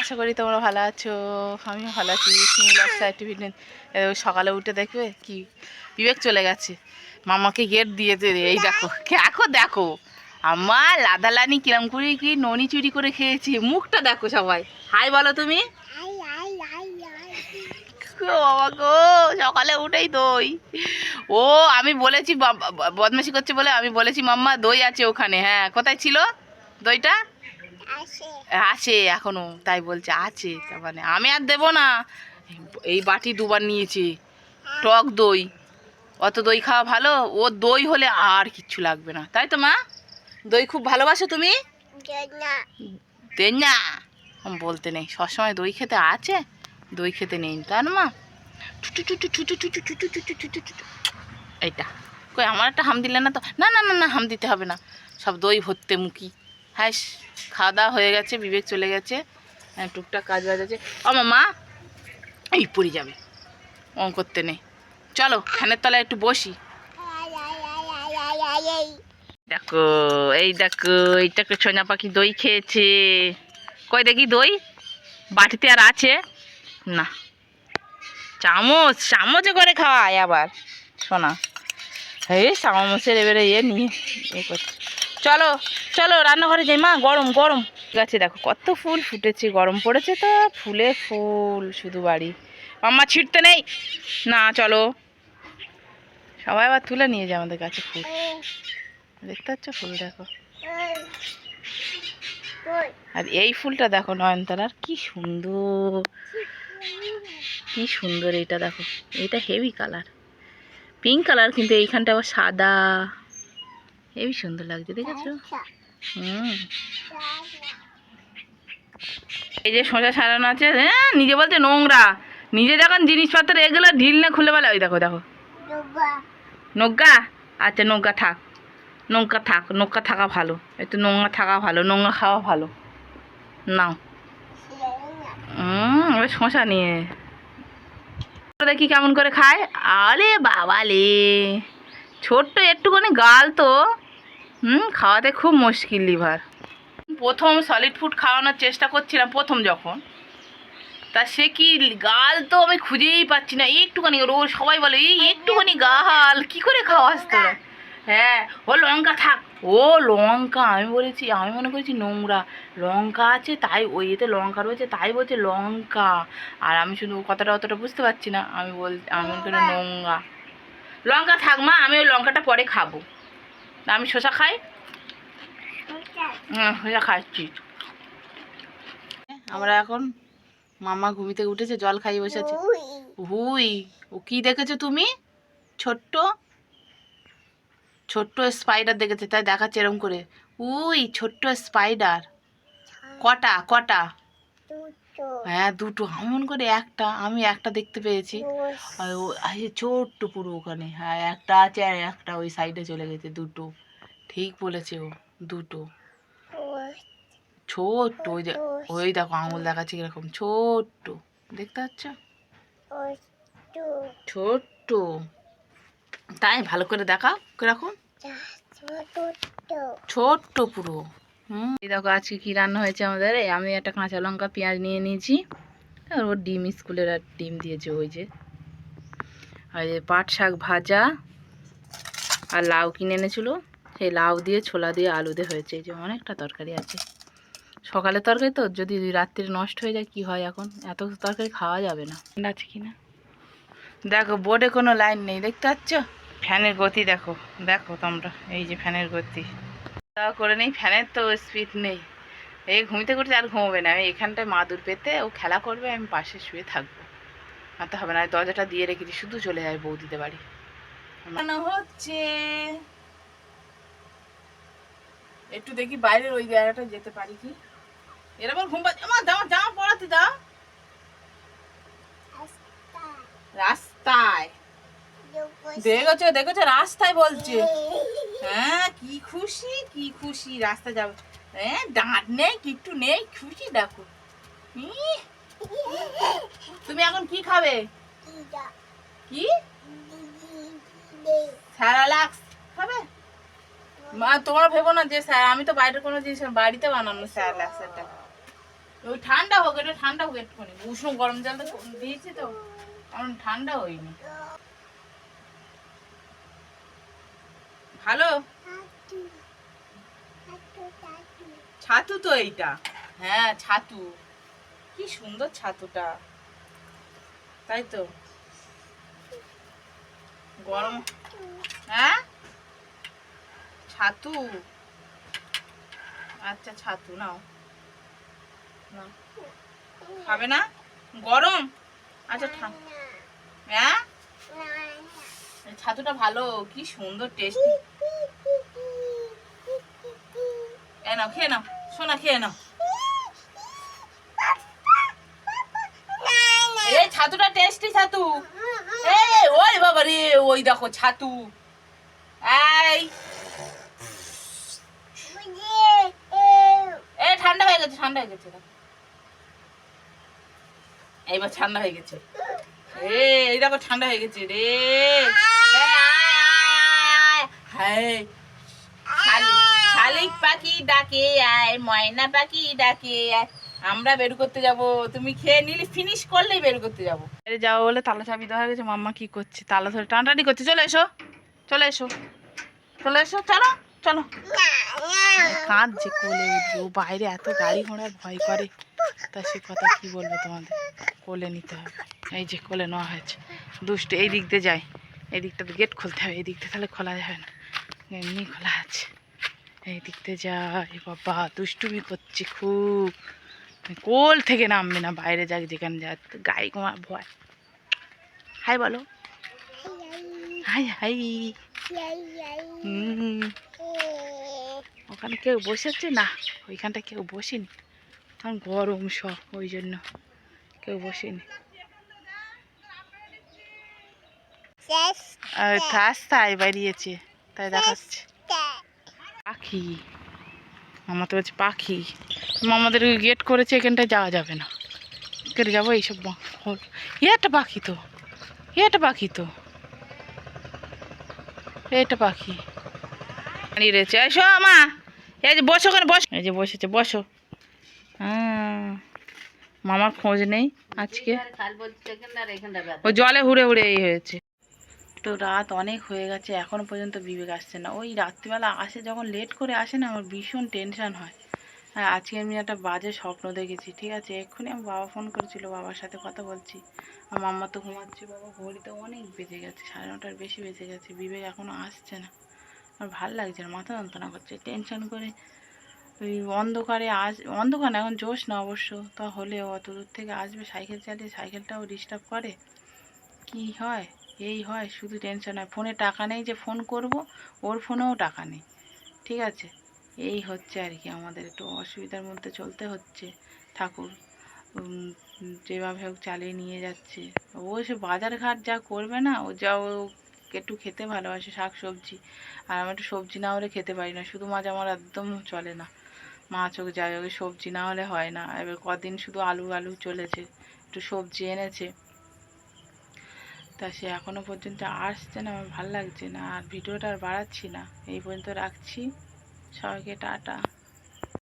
আশা করি তোমরা ভালো আছো, আমিও ভালো আছি। সকালে উঠে দেখবে কি বিবেক চলে গেছে, মামাকে গেট দিয়েছে। এই দেখো দেখো দেখো আমার লাদালানি কিরম করে কি ননি চুরি করে খেয়েছি, মুখটা দেখো। সবাই হাই বলো তুমি। বাবা গো, সকালে উঠেই দই। ও আমি বলেছি বদমাশি করছে বলে আমি বলেছি মাম্মা দই আছে ওখানে। হ্যাঁ, কোথায় ছিল দইটা? আছে এখনো, তাই বলছে আছে। তার মানে আমি আর দেবো না। এই বাটি দুবার নিয়েছি টক দই। অত দই খাওয়া ভালো? ও দই হলে আর কিচ্ছু লাগবে না, তাই তো মা? দই খুব ভালোবাসো তুমি? দেন না বলতে নেই, সবসময় দই খেতে আছে, দই খেতে নেই, তাই না মা? এইটা কই আমার একটা হাম দিলে না তো? না না না না, হাম দিতে হবে না, সব দই ভরতে মুখি। হ্যাঁ, খাওয়া দাওয়া হয়ে গেছে, বিবেক চলে গেছে, টুকটাক কাজ বাজ আছে। ও মা এই পড়ে যাবে, অঙ্ক করতে নেই। চলো ফ্যানের তলায় একটু বসি। দেখো এই দেখো, এইটাকে সোনা পাখি দই খেয়েছে। কই দেখি দই, বাটিতে আর আছে না? চামচে করে খাওয়ায় আবার সোনা। এই চামচের এবারে নিয়ে করছে। চলো চলো রান্নাঘরে যাই মা, গরম গরম। ঠিক আছে, দেখো কত ফুল ফুটেছে, গরম পড়েছে তো, ফুলে ফুল শুধু বাড়ি। মাম্মা ছিঁড়তে নেই না, চলো সবাই আবার তুলে নিয়ে যায় আমাদের কাছে ফুল। দেখতে পাচ্ছ ফুল দেখো, আর এই ফুলটা দেখো নয়নতারার, কি সুন্দর কি সুন্দর। এটা দেখো, এটা হেভি কালার, পিঙ্ক কালার, কিন্তু এইখানটা আবার সাদা, হেভি সুন্দর লাগছে, দেখেছো? এই যে সোজা সারানো আছে, হ্যাঁ নিজে বলছে নোংরা, নিজে যখন জিনিসপত্র এগুলো ঢিল না খুলে বলে। ওই দেখো দেখো নৌকা, আচ্ছা নৌকা থাক, নৌকা থাক, নৌকা থাকা ভালো, একটু নোংরা থাকা ভালো, নোংরা খাওয়া ভালো। নাও এবার শশা নিয়ে দেখি কেমন করে খায়। আরে বাবা লে, ছোট্ট একটুখানি গাল তো, খাওয়াতে খুব মুশকিল লিভার। প্রথম সলিড ফুড খাওয়ানোর চেষ্টা করছিলাম প্রথম যখন, তা সে কি গাল তো আমি খুঁজেই পাচ্ছি না, একটুখানি। ও সবাই বলে এই একটুখানি গাল কি করে খাওয়াস তোরা? হ্যাঁ, ও লঙ্কা থাক, ও লঙ্কা। আমি বলেছি, আমি মনে করেছি নোংরা, লঙ্কা আছে তাই, ওই এতে লঙ্কা রয়েছে তাই বলছে লঙ্কা। আর আমি শুধু কথাটা অতটা বুঝতে পারছি না, আমি মনে করি নোংরা। লঙ্কা থাক মা, আমি ওই লঙ্কাটা পরে খাবো, আমি শসা খাই। শসা খাচ্ছি আমরা এখন। মামা ঘুমিতে উঠেছে, জল খাইয়ে বসেছে। হুই, ও কি দেখেছো তুমি? ছোট্ট ছোট্ট স্পাইডার দেখেছে, তাই দেখাচ্ছে এরম করে। উই ছোট্ট স্পাইডার। কটা কটা? হ্যাঁ দুটো, আমি মনে করে একটা, আমি একটা দেখতে পেয়েছি। ছোট্ট পুরো ওখানে, হ্যাঁ একটা আছে, আর একটা ওই সাইডে চলে গেছে। দুটো, ঠিক বলেছে ও, দুটো ছোট্ট। ওই দেখো আঙুল দেখাচ্ছে কিরকম ছোট্ট, দেখতে পাচ্ছ? ছোট্ট, তাই ভালো করে দেখাও কিরকম ছোট্ট পুরো। এই দেখো আজকে কি রান্না হয়েছে আমাদের। আমি একটা কাঁচা লঙ্কা পেঁয়াজ নিয়ে নিয়েছি, আর ওর ডিম, স্কুলের আর ডিম দিয়েছে। ওই যে পাট শাক ভাজা, আর লাউ কিনে এনেছিল, সেই লাউ দিয়ে ছোলা দিয়ে আলু দিয়ে হয়েছে। এই যে অনেকটা তরকারি আছে, সকালের তরকারি তো, যদি রাত্রিরে নষ্ট হয়ে যায় কি হয়? এখন এত তরকারি খাওয়া যাবে না। আছে কিনা দেখো, বোর্ডে কোনো লাইন নেই, দেখতে পাচ্ছ? ফ্যানের গতি দেখো, দেখো তোমরা, এই যে ফ্যানের গতি করে নেই, ফ্যানের তো স্পিড নেই। এই ঘুমিতে করতে আর ঘুমোবে না, আমি এখানটায় মাদুর পেতে ও খেলা করবে, আমি পাশে শুয়ে থাকবো, আর তো হবে না। দরজাটা দিয়ে রেখেছি, শুধু চলে যায় বৌদিতে বাড়ি। হচ্ছে একটু দেখি বাইরের ওই জায়গাটা যেতে পারি কি। এরকম ঘুম পাচ্ছে, আমার দাও জামা পড়াতে দাও। রাস্তায় দেখেছো দেখেছো, রাস্তায় বলছে। হ্যাঁ কি খুশি, কি খুশি, রাস্তা যাবে। হ্যাঁ দাঁত নেই, কিচ্ছু নেই, খুশি দেখো। তুমি এখন কি খাবে? কি স্যারালাক্স খাবে? মা তোমার ভেবো না যে আমি তো বাইরের কোনো জিনিস, বাড়িতে বানানো স্যারালাক্স। এটা ওই ঠান্ডা হোক, এটা ঠান্ডা হোক একটুখানি, উষ্ণ গরম জল তো দিয়েছি তো, কারণ ঠান্ডা হয়নি। ভালো ছাতু তো এইটা, হ্যাঁ ছাতু, কি সুন্দর ছাতুটা, তাই তো গরম। হ্যাঁ ছাতু, আচ্ছা ছাতু নাও, নাও। খাবে না, গরম, আচ্ছা হ্যাঁ ছাতুটা ভালো, কি সুন্দর টেস্টি। এ নাও খেয়ে নাও সোনা, খেয়ে নাও, এই ছাতুটা টেস্টি ছাতু। এই ওই বাবা রে, ওই দেখো ছাতু, এই এ ঠান্ডা হয়ে গেছে, ঠান্ডা হয়ে গেছে, এইবার ঠান্ডা হয়ে গেছে, এই দেখো ঠান্ডা হয়ে গেছে রে। শালিক পাখি ডাকে আয়, ময়না পাখি ডাকে আয়, আমরা বের করতে যাব, তুমি খেয়ে নিলে ফিনিশ করলেই বের করতে যাবো। আরে যাবো বলে তালা চাবি দেওয়া হয়ে গেছে, মাম্মা কি করছে, তালা ধরে টানটানি করছে, চলে এসো চলে এসো চলে এসো, চলো চলো। কাঁদছে, কোলে উঠবে, ও বাইরে এত গাড়ি ঘোড়ার ভয় করে, তা সে কথা কি বলবো তোমাদের, কোলে নিতে হবে। এই যে কোলে নেওয়া হয়েছে, দুষ্ট এই দিক দিয়ে যায়, এই দিকটাতে গেট খুলতে হবে, এই দিকটা তাহলে খোলা যাবে না, এমনি খোলা আছে, এই দিক দিয়ে যায়, বাবা দুষ্টুমি করছে খুব, কোল থেকে নামবে না, বাইরে যাক যেখানে যাক, গায়ে ঘোড়া ভয়। হাই বলো, হাই হাই। ওখানে কেউ বসেছে না, ওইখানটা কেউ বসেনি, কারণ গরম সব, ওই জন্য কেউ বসেনি। রাস্তায় বেরিয়েছে তাই দেখাচ্ছে। পাখি, মামা তো বলছে পাখি, মামাদের গেট করেছে, এখানটায় যাওয়া যাবে না, কেটে যাবো এইসব। একটা পাখি তো, একটা পাখি তো, এটা পাখি দাঁড়িয়ে রয়েছে, এসো মা, এই যে বসো, ওখানে বসো, এই যে বসেছে, বসো। হ্যাঁ মামার খোঁজ নেই আজকে, ও জলে হুড়ে হুড়ে এই হয়েছে। তো রাত অনেক হয়ে গেছে, এখনো পর্যন্ত বিবেক আসছে না, ওই রাত্রিবেলা আসে যখন, লেট করে আসে না, আমার ভীষণ টেনশন হয়। হ্যাঁ আজকে আমি একটা বাজে স্বপ্ন দেখেছি, ঠিক আছে, এক্ষুনি আমার বাবা ফোন করেছিল, বাবার সাথে কথা বলছি, আমার মাম্মা তো ঘুমাচ্ছে, বাবা ঘড়িতে অনেক বেজে গেছে, 9:30-র বেশি বেজে গেছে, বিবেক এখনও আসছে না, আমার ভাল লাগছে না, মাথা যন্ত্রণা করছে, টেনশন করে। ওই অন্ধকারে অন্ধকার না, এখন জোশ না অবশ্য, তা হলে অত দূর থেকে আসবে সাইকেল চালিয়ে, সাইকেলটাও ডিস্টার্ব করে, কি হয় এই হয়, শুধু টেনশন হয়, ফোনে টাকা নেই যে ফোন করব, ওর ফোনেও টাকা নেই, ঠিক আছে, এই হচ্ছে আর কি, আমাদের একটু অসুবিধার মধ্যে চলতে হচ্ছে। ঠাকুর যেভাবে হোক চালিয়ে নিয়ে যাচ্ছে, ও সে বাজার ঘাট যা করবে না, ও যা, ও একটু খেতে ভালোবাসে শাক সবজি, আর আমি একটু সবজি না হলে খেতে পারি না, শুধু মাছ আমার একদম চলে না, মাছ হোক যাই হোক সবজি না হলে হয় না। এবার কদিন শুধু আলু আলু চলেছে, একটু সবজি এনেছে, তা সে এখনও পর্যন্ত আসছে না, আমার ভালো লাগছে না, আর ভিডিওটা আর বাড়াচ্ছি না, এই পর্যন্ত রাখছি, সবাইকে টাটা।